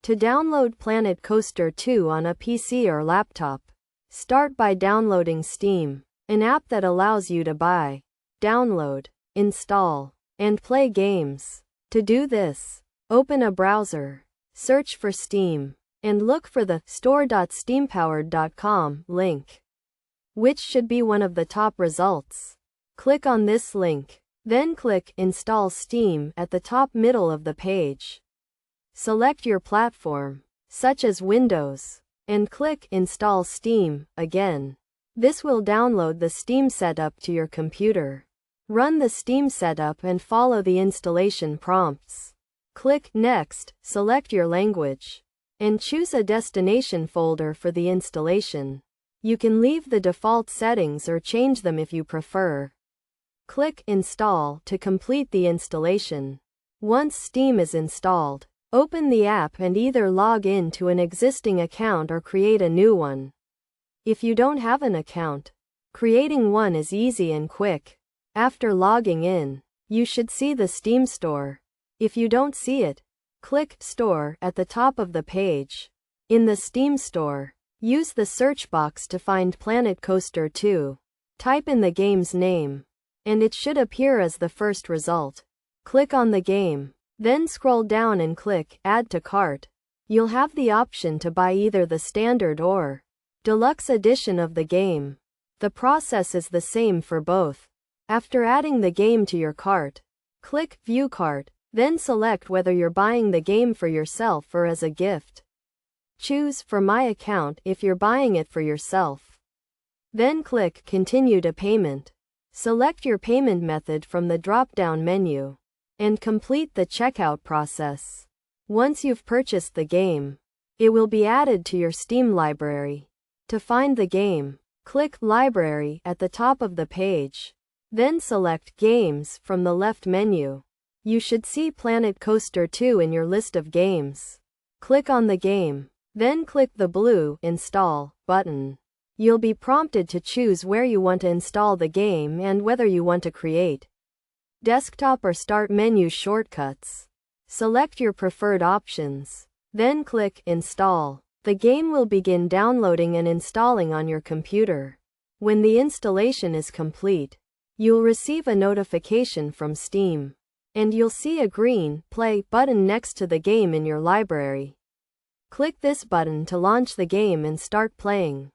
To download Planet Coaster 2 on a PC or laptop, start by downloading Steam, an app that allows you to buy, download, install, and play games. To do this, open a browser, search for Steam, and look for the store.steampowered.com link, which should be one of the top results. Click on this link, then click Install Steam at the top middle of the page. Select your platform, such as Windows, and click Install Steam again. This will download the Steam setup to your computer. Run the Steam setup and follow the installation prompts. Click Next, select your language, and choose a destination folder for the installation. You can leave the default settings or change them if you prefer. Click Install to complete the installation. Once Steam is installed, open the app and either log in to an existing account or create a new one. If you don't have an account, creating one is easy and quick. After logging in, you should see the Steam Store. If you don't see it, click Store at the top of the page. In the Steam Store, use the search box to find Planet Coaster 2. Type in the game's name, and it should appear as the first result. Click on the game. Then scroll down and click Add to Cart. You'll have the option to buy either the standard or deluxe edition of the game. The process is the same for both. After adding the game to your cart, click View Cart, then select whether you're buying the game for yourself or as a gift. Choose For My Account if you're buying it for yourself. Then click Continue to Payment. Select your payment method from the drop-down menu, and complete the checkout process. Once you've purchased the game, it will be added to your Steam library. To find the game, click Library at the top of the page. Then select Games from the left menu. You should see Planet Coaster 2 in your list of games. Click on the game, then click the blue Install button. You'll be prompted to choose where you want to install the game and whether you want to create desktop or start menu shortcuts. Select your preferred options, then click Install. The game will begin downloading and installing on your computer. When the installation is complete, you'll receive a notification from Steam, and you'll see a green Play button next to the game in your library. Click this button to launch the game and start playing.